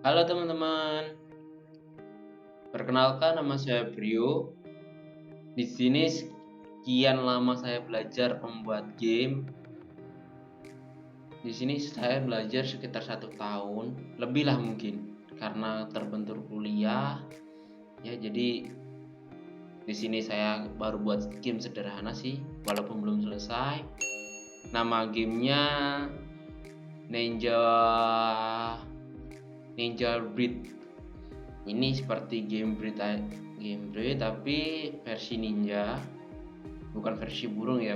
Halo teman-teman, perkenalkan nama saya Brio. Di sini sekian lama saya belajar membuat game. Di sini saya belajar sekitar 1 tahun, lebih lah mungkin, karena terbentur kuliah. Ya, jadi di sini saya baru buat game sederhana sih, walaupun belum selesai. Nama gamenya Ninja Breed. Ini seperti game Breed tapi versi ninja, bukan versi burung ya.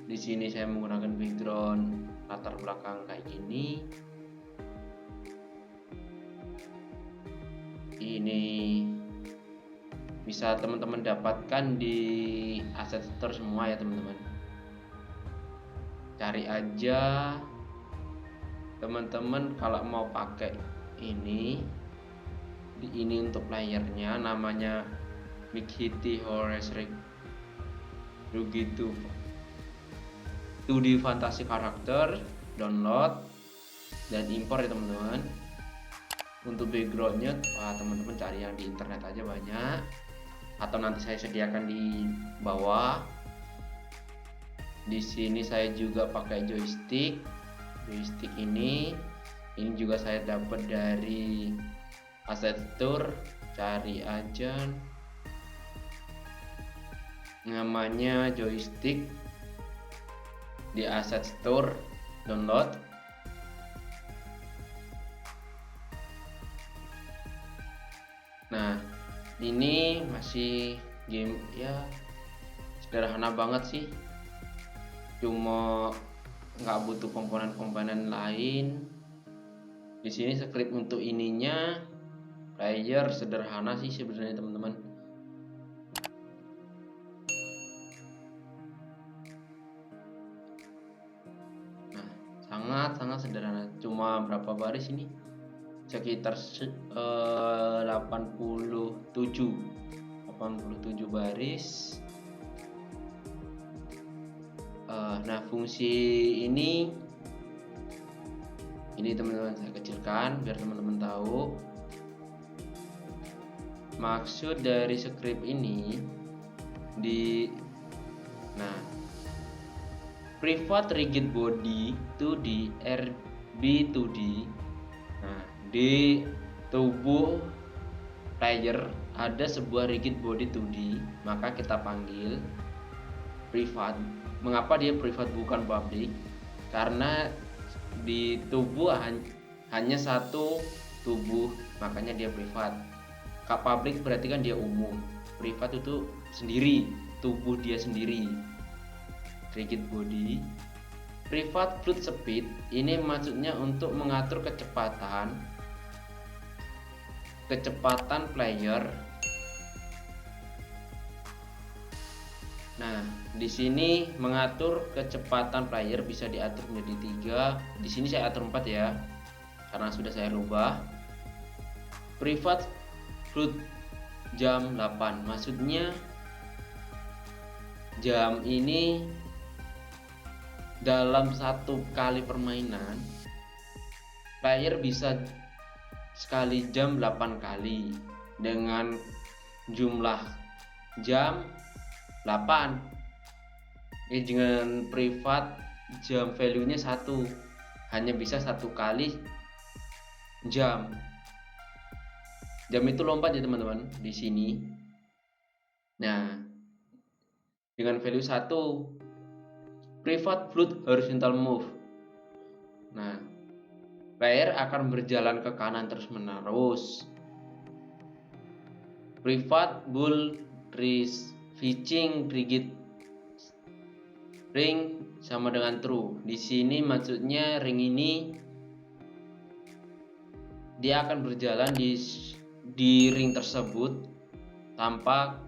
Di sini saya menggunakan background latar belakang kayak gini. Ini bisa teman-teman dapatkan di Asset Store semua ya teman-teman. Cari aja teman-teman kalau mau pakai ini untuk playernya, namanya Big Hitty Horse Rig begitu 2D fantasi karakter. Download dan impor ya teman-teman. Untuk backgroundnya teman-teman cari yang di internet aja banyak, atau nanti saya sediakan di bawah. Di sini saya juga pakai joystick ini juga saya dapat dari Asset Store. Cari aja namanya joystick di Asset Store, download. Nah, ini masih game ya sederhana banget sih, cuma nggak butuh komponen-komponen lain. Di sini script untuk ininya player sederhana sih sebenarnya teman-teman. Nah, sangat sederhana, cuma berapa baris ini, sekitar 87 baris. Nah, fungsi ini teman-teman saya kecilkan biar teman-teman tahu maksud dari script ini. Private rigid body 2D RB 2D. Nah, di tubuh player ada sebuah rigid body 2D, maka kita panggil private. Mengapa dia private bukan public? Karena di tubuh hanya satu tubuh, makanya dia private. Public berarti kan dia umum. Private itu sendiri, tubuh dia sendiri. Rigid body. Private fluid speed ini maksudnya untuk mengatur kecepatan player. Nah, di sini mengatur kecepatan player bisa diatur menjadi 3. Di sini saya atur 4 ya, karena sudah saya rubah. Private fluid jam 8, maksudnya jam ini dalam satu kali permainan player bisa sekali jam 8 kali dengan jumlah jam 8. Dengan private jam value nya 1, hanya bisa 1 kali jam itu lompat ya teman-teman di sini. Nah, dengan value 1 private fluid horizontal move. Nah, player akan berjalan ke kanan terus menerus. Private bull fetching rigid ring sama dengan true. Di sini maksudnya ring ini dia akan berjalan di ring tersebut tanpa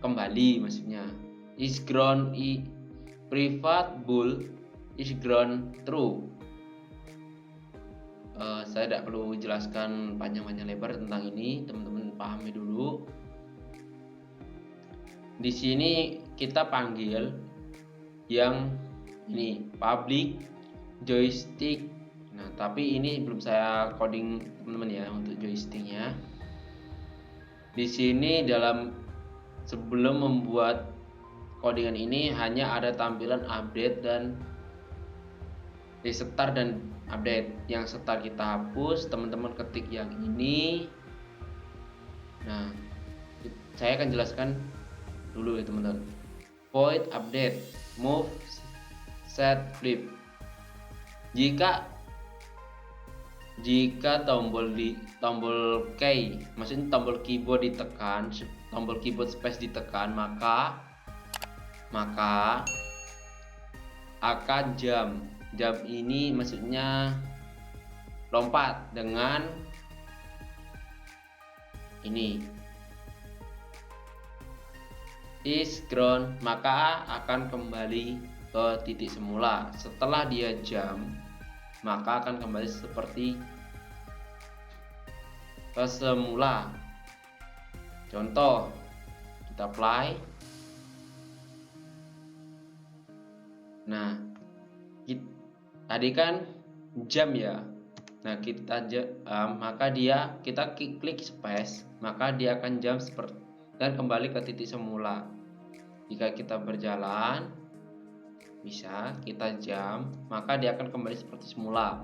kembali, maksudnya is ground private bull is ground true. Saya tidak perlu jelaskan panjang-panjang lebar tentang ini, teman-teman pahami dulu. Di sini kita panggil yang ini public joystick. Nah, tapi ini belum saya coding teman-teman ya untuk joysticknya. Di sini sebelum membuat codingan ini hanya ada tampilan update dan restart dan update. Yang start kita hapus, teman-teman ketik yang ini. Nah, saya akan jelaskan dulu ya teman-teman. Void update, move, set, flip. Jika tombol key, maksudnya tombol keyboard ditekan, tombol keyboard space ditekan, maka akan jam ini maksudnya lompat dengan ini is ground, maka akan kembali ke titik semula. Setelah dia jam, maka akan kembali seperti ke semula. Contoh, kita play. Nah, tadi kan jam ya. Nah, maka kita klik space, maka dia akan jam seperti dan kembali ke titik semula. Jika kita berjalan, bisa kita jam, maka dia akan kembali seperti semula.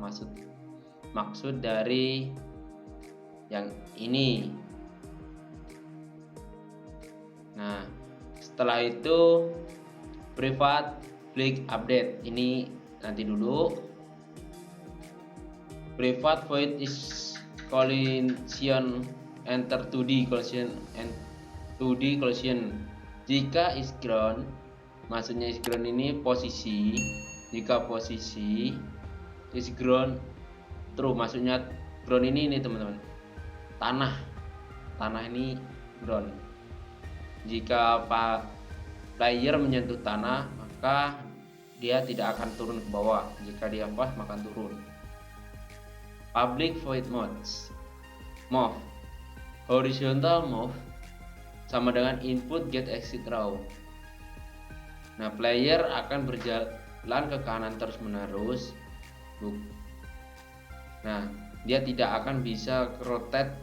Maksud dari yang ini. Nah, setelah itu private flick update ini nanti dulu. Private void is collision enter 2D collision and 2D collision. Jika is ground, maksudnya is ground ini posisi. Jika posisi is ground true, maksudnya ground ini teman-teman, tanah ini ground. Jika player menyentuh tanah, maka dia tidak akan turun ke bawah. Jika dia pas, maka turun. Public void move, horizontal move sama dengan input get exit row. Nah, player akan berjalan ke kanan terus menerus. Nah, dia tidak akan bisa rotate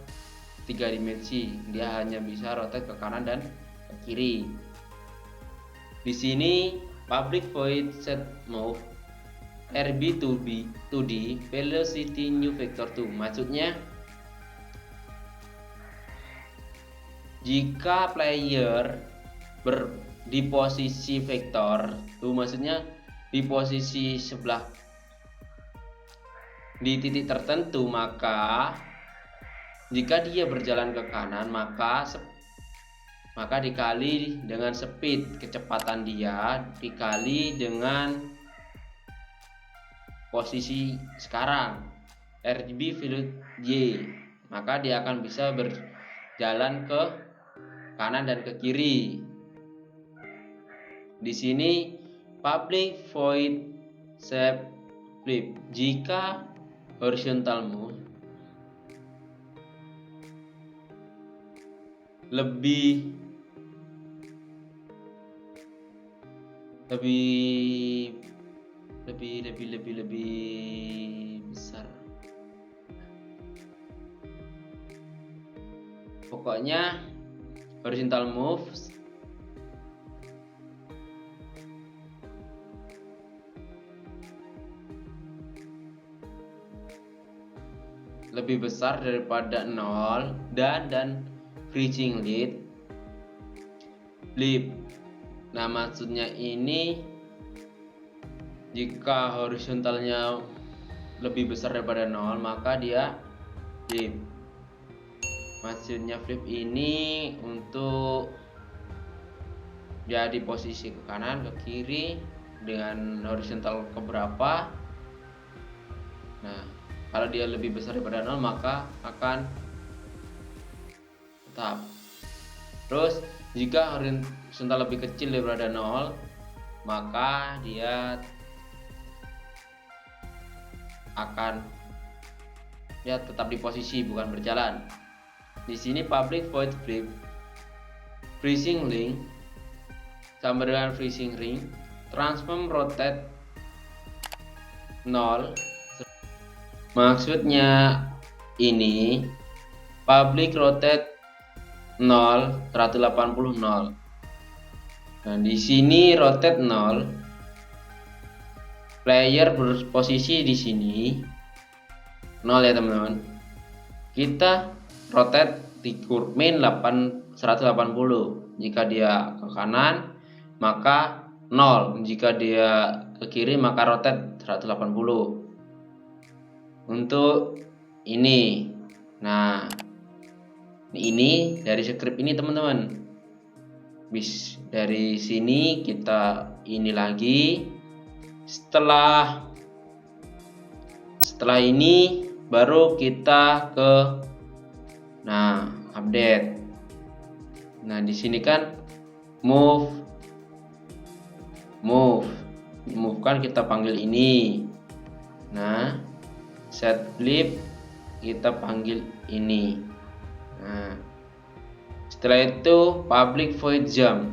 3 dimensi. Dia hanya bisa rotate ke kanan dan ke kiri. Di sini public void set move RB 2D velocity new vector 2. Maksudnya jika player di posisi vektor tuh, maksudnya di posisi sebelah di titik tertentu, maka jika dia berjalan ke kanan, maka dikali dengan speed kecepatan dia dikali dengan posisi sekarang RB velocity Y, maka dia akan bisa berjalan ke kanan dan ke kiri. Di sini public void shape flip. Jika horizontal move lebih besar. Pokoknya horizontal moves lebih besar daripada 0 dan freezing lead flip. Nah, maksudnya ini jika horizontalnya lebih besar daripada 0, maka dia flip. Maksudnya flip ini untuk dia di posisi ke kanan, ke kiri dengan horizontal keberapa. Nah, kalau dia lebih besar daripada 0, maka akan tetap. Terus jika horizontal lebih kecil daripada 0, maka dia akan tetap di posisi, bukan berjalan. Di sini public void flip freezing ring sama dengan freezing ring transform rotate 0 Maksudnya ini public rotate 0, 180 0. Nah, di sini rotate 0. Player berposisi di sini 0 ya teman-teman. Kita rotate di main 180. Jika dia ke kanan maka 0. Jika dia ke kiri maka rotate 180. Untuk ini. Nah, ini dari script ini teman-teman. Dari sini kita ini lagi. Setelah ini baru kita ke update. Nah, di sini kan move kan kita panggil ini. Nah, set flip kita panggil ini. Nah, setelah itu public void jump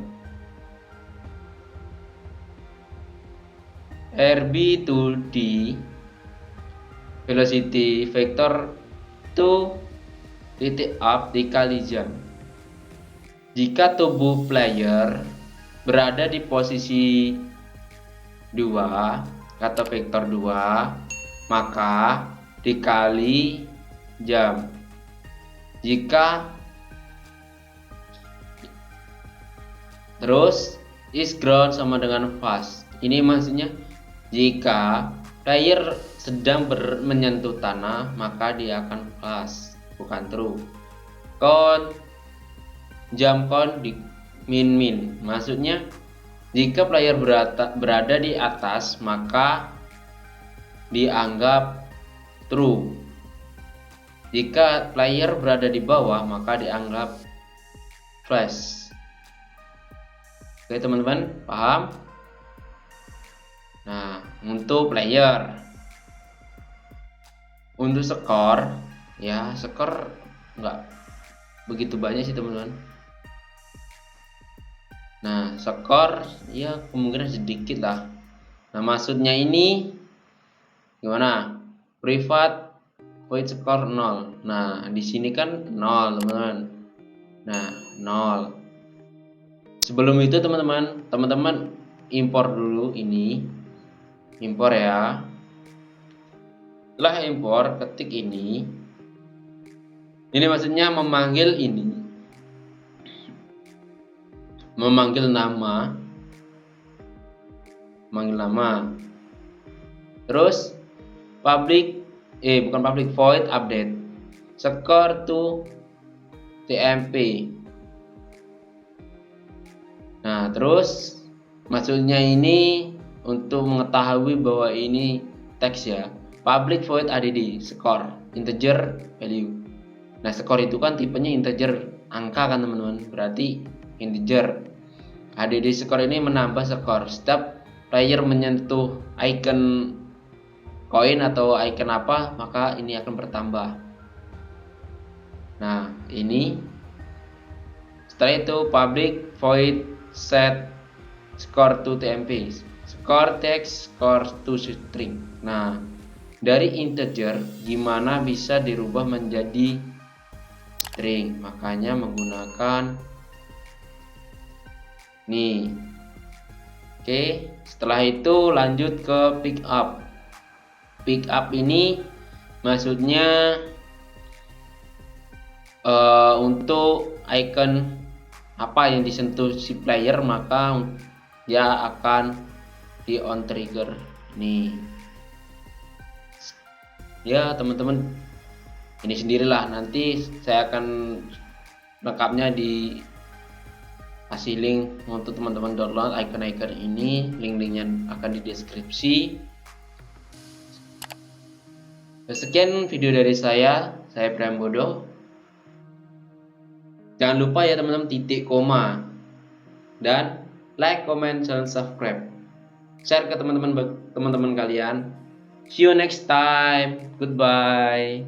RB to D velocity vector to titik up dikali jam. Jika tubuh player berada di posisi 2 atau vektor 2 maka dikali jam. Jika terus is ground sama dengan fast. Ini maksudnya jika player sedang menyentuh tanah maka dia akan fast, bukan true. Jump count di min. Maksudnya jika player berada di atas maka dianggap true. Jika player berada di bawah maka dianggap flash. Oke teman-teman, paham? Nah, untuk player. Untuk skor, ya skor nggak begitu banyak sih teman-teman. Nah, skor ya kemungkinan sedikit lah. Nah, maksudnya ini gimana? Privat void score 0. Nah, di sini kan 0, teman-teman. Nah, 0. Sebelum itu teman-teman impor dulu ini. Impor ya. Setelah impor, ketik ini. Ini maksudnya memanggil ini. Memanggil nama. Terus bukan public void update score to tmp. Nah, terus maksudnya ini untuk mengetahui bahwa ini teks ya. Public void add score integer value. Nah, score itu kan tipenya integer, angka kan teman-teman, berarti integer. Add score ini menambah skor setiap player menyentuh icon koin atau icon apa, maka ini akan bertambah. Nah, ini setelah itu public void set score to tmp, score text, score to string. Nah, dari integer gimana bisa dirubah menjadi string? Makanya menggunakan nih. Oke, setelah itu lanjut ke pick up. Pick up ini maksudnya untuk icon apa yang disentuh si player maka dia akan di on trigger nih. Ya teman-teman, ini sendirilah, nanti saya akan lengkapnya di kasih link untuk teman-teman download icon-icon ini. Link-linknya akan di deskripsi. Sekian video dari saya Priambodo. Jangan lupa ya teman-teman, titik koma dan like, comment, dan subscribe. Share ke teman-teman kalian. See you next time. Goodbye.